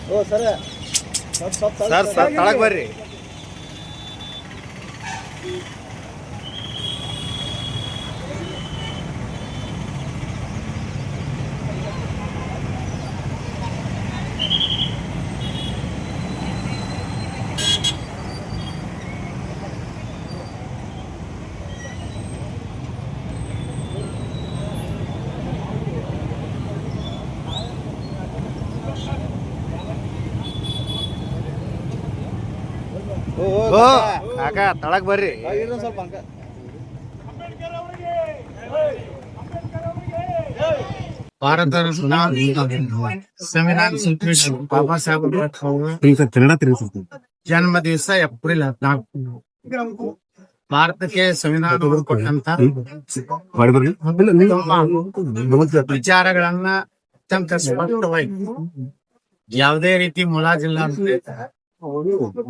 ಓ sir sir ತಳಗ್ ಬರ್ರಿ. ಓ ಕಾಕ ತಳಗ್ ಬರ್ರಿ. ಸ್ವಲ್ಪ ಅಂಕ ಭಾರತ ಸಂವಿಧಾನ ಶಿಲ್ಪಿ ಬಾಬಾ ಸಾಹೇಬ್ ಜನ್ಮ ದಿವಸ ಏಪ್ರಿಲ್ 14. ಭಾರತಕ್ಕೆ ಸಂವಿಧಾನ ಕೊಟ್ಟಂತ ವಿಚಾರಗಳನ್ನ ಅತ್ಯಂತ ಸ್ಪಷ್ಟವಾಗಿ ಯಾವುದೇ ರೀತಿ ಮುಲಾಜಿಲ್ಲ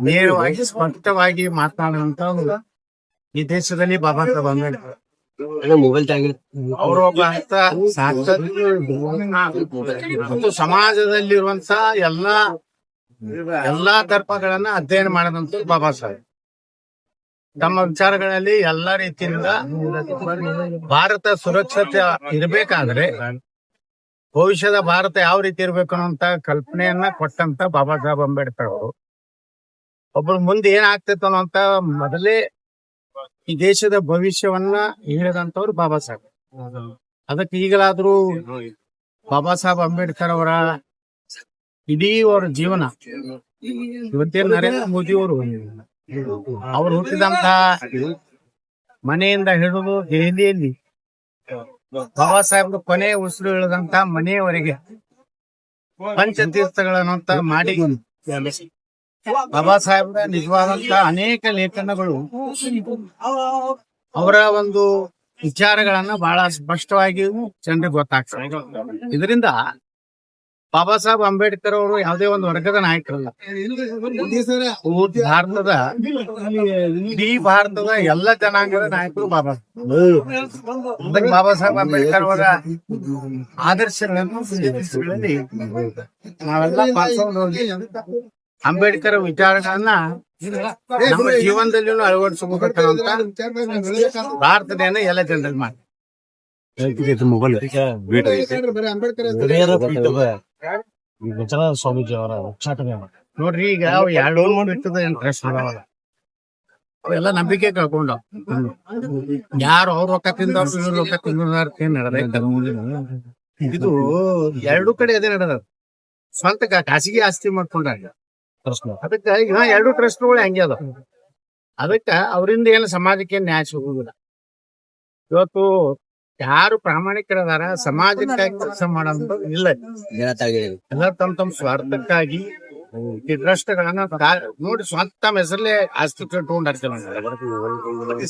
ನೇರವಾಗಿ ಸ್ಪಷ್ಟವಾಗಿ ಮಾತನಾಡುವಂತ ಈ ದೇಶದಲ್ಲಿ ಬಾಬಾ ಸಾಹೇಬ್ ಅಂಬೇಡ್ಕರ್ ಅವರು ಒಬ್ಬ ಮತ್ತು ಸಮಾಜದಲ್ಲಿರುವಂತ ಎಲ್ಲಾ ಧರ್ಮಗಳನ್ನ ಅಧ್ಯಯನ ಮಾಡಿದಂತ ಬಾಬಾ ಸಾಹೇಬ್ ತಮ್ಮ ವಿಚಾರಗಳಲ್ಲಿ ಎಲ್ಲಾ ರೀತಿಯಿಂದ ಭಾರತ ಸುರಕ್ಷತೆ ಇರಬೇಕಾದ್ರೆ ಭವಿಷ್ಯದ ಭಾರತ ಯಾವ ರೀತಿ ಇರ್ಬೇಕು ಅನ್ನೋಂತ ಕಲ್ಪನೆಯನ್ನ ಕೊಟ್ಟಂತ ಬಾಬಾ ಸಾಹೇಬ್ ಅಂಬೇಡ್ಕರ್ ಅವರು ಒಬ್ಬರು ಮುಂದೆ ಏನಾಗ್ತಿತ್ತು ಅನ್ನೋಂತ ಮೊದಲೇ ಈ ದೇಶದ ಭವಿಷ್ಯವನ್ನ ಹೇಳಿದಂತವ್ರು ಬಾಬಾ ಸಾಹೇಬ್. ಅದಕ್ಕೆ ಈಗಲಾದ್ರೂ ಬಾಬಾ ಸಾಹೇಬ್ ಅಂಬೇಡ್ಕರ್ ಅವರ ಇಡೀ ಅವರ ಜೀವನ ಇವತ್ತೇನು ನರೇಂದ್ರ ಮೋದಿ ಅವರು ಹುಟ್ಟಿದಂತ ಮನೆಯಿಂದ ಹಿಡಿದು ದೆಹಲಿಯಲ್ಲಿ ಬಾಬಾ ಸಾಹೇಬ್ ಕೊನೆ ಉಸಿರು ಇಳಿದಂತ ಮನೆಯವರೆಗೆ ಪಂಚತೀರ್ಥಗಳನ್ನಂತ ಮಾಡಿ ಬಾಬಾ ಸಾಹೇಬ್ರ ನಿಜವಾದಂತ ಅನೇಕ ಲೇಖನಗಳು ಅವರ ಒಂದು ವಿಚಾರಗಳನ್ನ ಬಹಳ ಸ್ಪಷ್ಟವಾಗಿ ಜನರಿಗೆ ಗೊತ್ತಾಗ್ತದೆ. ಇದರಿಂದ ಬಾಬಾ ಸಾಹೇಬ್ ಅಂಬೇಡ್ಕರ್ ಅವರು ಯಾವುದೇ ಒಂದು ವರ್ಗದ ನಾಯಕರಲ್ಲ. ಭಾರತದ ಇಡೀ ಭಾರತದ ಎಲ್ಲ ಜನಾಂಗದ ನಾಯಕರು ಬಾಬಾ ಸಾಹೇಬ್ ಅಂಬೇಡ್ಕರ್ ಅವರ ಆದರ್ಶಗಳನ್ನು ನಾವೆಲ್ಲ ಪಾಲಿಸ್ಕೊಂಡು ಹೋಗಿ ಅಂಬೇಡ್ಕರ್ ವಿಚಾರಗಳನ್ನ ನಮ್ಮ ಜೀವನದಲ್ಲಿ ಅಳವಡಿಸಬೇಕಂತ ಪ್ರಾರ್ಥನೆಯನ್ನ ಎಲ್ಲ ಜನರಿಗೆ ಮಾಡಿ ಸ್ವಾಮೀಜಿ ಅವರ ಉಚ್ಚಾಟನೆ ನೋಡ್ರಿ. ಈಗ ಅವು 2 ಬಿಟ್ಟದ ಇಂಟ್ರೆಸ್ಟ್ ಅದಾವಲ್ಲ ಅವೆಲ್ಲ ನಂಬಿಕೆ ಕಳ್ಕೊಂಡ ಯಾರು ಅವ್ರ ರೊಕ್ಕ ತಿಂದವ್ರು ಇವ್ರ ರೊಕ್ಕ ತಿಂದ ಇದು 2 ಕಡೆ ಅದೇ ನಡೆದ ಸ್ವಂತ ಖಾಸಗಿ ಆಸ್ತಿ ಮಾಡ್ಕೊಂಡಾಗ ಅದಕ್ಕೆ ಈಗ 2 ಟ್ರಸ್ಟ್ಗಳು ಹಂಗೆ ಅದ. ಅದಕ್ಕ ಅವರಿಂದ ಏನು ಸಮಾಜಕ್ಕೆ ನ್ಯಾಯ ಸಿಗುದಿಲ್ಲ. ಇವತ್ತು ಯಾರು ಪ್ರಾಮಾಣಿಕರದಾರ ಸಮಾಜಕ್ಕಾಗಿ ಕೆಲಸ ಮಾಡೋದು ಇಲ್ಲ. ಎಲ್ಲ ತಮ್ಮ ಸ್ವಾರ್ಥಕ್ಕಾಗಿ ಈ ಟ್ರಸ್ಟ್ಗಳನ್ನ ನೋಡಿ ಸ್ವಂತ ತಮ್ಮ ಹೆಸರಲ್ಲೇ ಆಸ್ತಿ ತಗೊಂಡಿರ್ತೀವಿ.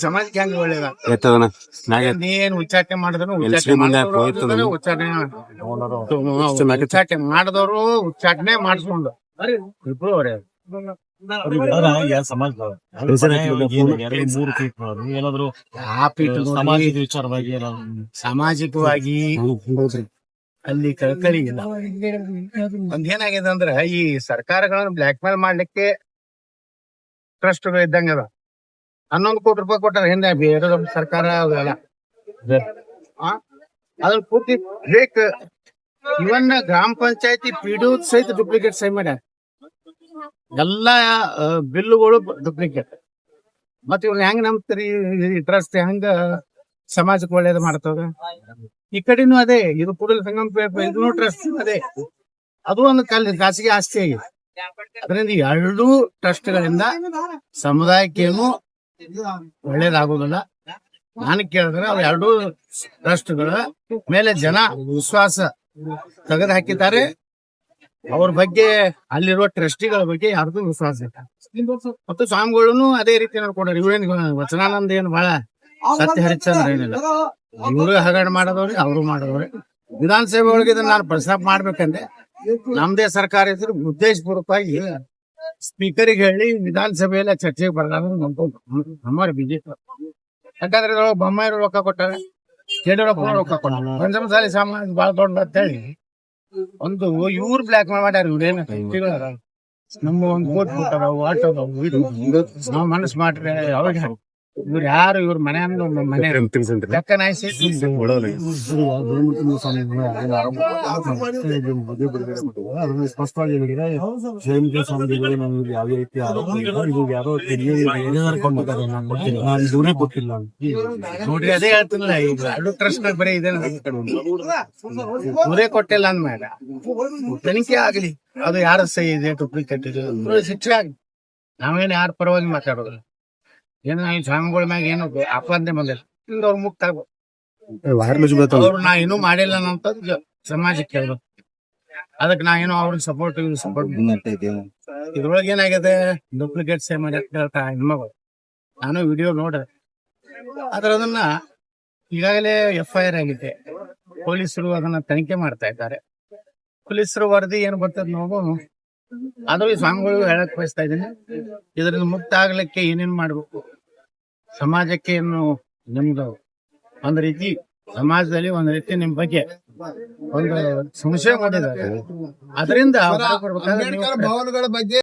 ಸಮಾಜಕ್ಕೆ ಹೆಂಗ ಒಳ್ಳೇದ ನೀನ್ ಉಚ್ಚಾಟನೆ ಮಾಡಿದ್ರು ಉಚ್ಚಾಟನೆ ಮಾಡಿದವರು ಉಚ್ಚಾಟನೆ ಮಾಡಿಸ್ಕೊಂಡು ಇಬ್ರು ಅವರೇ ಸಾಮಾಜಿಕವಾಗಿ ಅಲ್ಲಿ ಕಳಕಳಿ ಇಲ್ಲ. ಒಂದೇನಾಗಿದೆ ಅಂದ್ರ ಈ ಸರ್ಕಾರಗಳನ್ನ ಬ್ಲಾಕ್ ಮೇಲ್ ಮಾಡ್ಲಿಕ್ಕೆ ಟ್ರಸ್ಟ್ಗಳು ಇದ್ದಂಗ ಅದ. 11 ಕೋಟಿ ರೂಪಾಯಿ ಕೊಟ್ಟಾರ ಹಿಂದೆ ಬೇರೆ ಸರ್ಕಾರ ಅವೆಲ್ಲ ಅದನ್ನ ಪೂರ್ತಿ ಬೇಕು. ಇವನ್ ಗ್ರಾಮ ಪಂಚಾಯತಿ ಪಿಡಿಒ ಸಹಿತ ಡೂಪ್ಲಿಕೇಟ್ ಸಹಿ ಮಾಡ್ಯಾರ. ಎಲ್ಲಾ ಬಿಲ್ಲುಗಳು ಡೂಪ್ಲಿಕೇಟ್. ಮತ್ ಇವ್ನ ಹೆಂಗ್ ನಂಬ್ತೀರಿ? ಟ್ರಸ್ಟ್ ಹೆಂಗ ಸಮಾಜಕ್ಕೆ ಒಳ್ಳೇದು ಮಾಡ್ತದ? ಈ ಕಡೆನೂ ಅದೇ. ಇದು ಕೂಡಲ ಸಂಗಮ ಇದನ್ನು ಟ್ರಸ್ಟ್ ಅದೇ. ಅದು ಒಂದು ಖಾಸಗಿ ಆಸ್ತಿ ಆಗಿದೆ. ಅದರಿಂದ 2 ಟ್ರಸ್ಟ್ಗಳಿಂದ ಸಮುದಾಯಕ್ಕೇನು ಒಳ್ಳೇದಾಗುದಿಲ್ಲ. ನಾನು ಕೇಳಿದ್ರೆ ಅವು 2 ಟ್ರಸ್ಟ್ಗಳ ಮೇಲೆ ಜನ ವಿಶ್ವಾಸ ತೆಗೆದು ಹಾಕಿದ್ದಾರೆ. ಅವ್ರ ಬಗ್ಗೆ ಅಲ್ಲಿರುವ ಟ್ರಸ್ಟಿಗಳ ಬಗ್ಗೆ ಯಾರ್ದು ವಿಶ್ವಾಸ ಇಲ್ಲ. ಮತ್ತು ಸ್ವಾಮಿಗಳನ್ನು ಅದೇ ರೀತಿ ನೋಡ್ಕೊಂಡ್ರಿ. ಇವೇನ್ ವಚನಾನಂದ ಏನು ಬಹಳ ಸತ್ಯ ಹರಿಶ್ಚಂದ್ರ ಏನಿಲ್ಲ. ಇವರು ಹಗರಣ ಮಾಡೋದವ್ರಿ, ಅವರು ಮಾಡೋದವ್ರಿ. ವಿಧಾನಸಭೆ ಒಳಗೆ ಇದನ್ನ ನಾನು ಪ್ರಸ್ತಾಪ ಮಾಡ್ಬೇಕಂದ್ರೆ ನಮ್ದೇ ಸರ್ಕಾರ ಇದ್ರೆ ಉದ್ದೇಶಪೂರ್ವಕವಾಗಿ ಸ್ಪೀಕರಿಗೆ ಹೇಳಿ ವಿಧಾನಸಭೆಯಲ್ಲ ಚರ್ಚೆಗೆ ಬರಲಾರ ನಮ್ಮ ಬಿಜೆಪಿ ಯಾಕಂದ್ರೆ ಇದ್ರೊಳಗೆ ಬೊಮ್ಮಾಯಿರು ರೊಕ್ಕ ಕೊಟ್ಟಾರ, ಯಡಿಯೂರಪ್ಪ ರೊಕ್ಕ ಕೊಟ್ಟಾರ. ಪಂಚಮಸಾಲಿ ಸಮಾಜ ಬಾಳ ದೊಡ್ಡ ಅಂತ ಹೇಳಿ ಒಂದು ಇವ್ರು ಬ್ಲಾಕ್ ಮಾಡ್ಯಾರ. ಇವ್ರೇನು ನಮ್ಮ ಒಂದು ಕೋಟ್ ಕೊಟ್ಟಾರ, ಆಟೋ ನಾವು ಮನಸ್ಸು ಮಾಡ್ರೆ ಅವಾಗ ಇವ್ರು ಯಾರು ಇವ್ರ ಮನೆ ಮನೆ ಲೆಕ್ಕ ನಾಯಿಸಿ ಸ್ಪಷ್ಟವಾಗಿ ಹೇಳಿದ್ರೆ ಜಯಂತಿ ಸ್ವಾಮಿಗಳು ನಮ್ಗೆ ಯಾವುದೇ ರೀತಿ ಯಾರೋ ದೂರೇ ಗೊತ್ತಿಲ್ಲ ನೋಡ್ರಿ. ಅದೇ ಹೇಳ್ತಿಲ್ಲ, ಈಗ ಎರಡು ಟ್ರಸ್ಟ್ ಬರೀ ಇದೆ ದೂರೇ ಕೊಟ್ಟಿಲ್ಲ ಅಂದ್ಮೇಲೆ ತನಿಖೆ ಆಗ್ಲಿ, ಅದು ಯಾರ ಸಹಿ ಇದೆ ಡೂಪ್ಲಿಕೇಟ್ ಇದೆ ಶಿಕ್ಷೆ ಆಗ್ಲಿ. ನಾವೇನು ಯಾರ ಪರವಾಗಿ ಮಾತಾಡೋದಿಲ್ಲ. ಏನು ಈ ಸ್ವಾಮಿಗಳ ಮ್ಯಾಗ ಏನು ಅಪವಾದನೆ ಬಂದಿಲ್ಲ, ಇಂದ ಅವ್ರು ಮುಕ್ತ ಆಗ್ಬೋದು. ಅವ್ರು ನಾ ಏನೂ ಮಾಡಿಲ್ಲ ಅನ್ನೋಂಥದ್ದು ಸಮಾಜಕ್ಕೆ ಹೇಳ್ಬೇಕು. ಅದಕ್ಕೆ ನಾ ಏನೋ ಅವ್ರಿಗೆ ಸಪೋರ್ಟ್ ಇದ್ರೊಳಗೆ ಏನಾಗಿದೆ, ಡೂಪ್ಲಿಕೇಟ್ ಸೇ ಮಾಡಿ ಹೆಣ್ಮಗಳು. ನಾನು ವಿಡಿಯೋ ನೋಡ್ದೆ, ಆದ್ರೆ ಅದನ್ನ ಈಗಾಗಲೇ FIR ಆಗಿದೆ. ಪೊಲೀಸರು ಅದನ್ನ ತನಿಖೆ ಮಾಡ್ತಾ ಇದ್ದಾರೆ. ಪೊಲೀಸರು ವರದಿ ಏನ್ ಬರ್ತದ ನಾವು ಅದು ಈ ಸ್ವಾಮಿಗಳು ಹೇಳಕ್ ಬಯಸ್ತಾ ಇದ್ದೀನಿ. ಇದರಿಂದ ಮುಕ್ತ ಆಗ್ಲಿಕ್ಕೆ ಏನೇನ್ ಮಾಡ್ಬೇಕು, ಸಮಾಜಕ್ಕೆ ಏನು ನಿಮ್ದು ಒಂದ್ ರೀತಿ ಸಮಾಜದಲ್ಲಿ ಒಂದ್ ರೀತಿ ನಿಮ್ ಬಗ್ಗೆ ಒಂದು ಸಂಶಯ ಮಾಡಿದ್ದಾರೆ. ಅದರಿಂದ ಅಂಬೇಡ್ಕರ್ ಭವನಗಳ ಬಗ್ಗೆ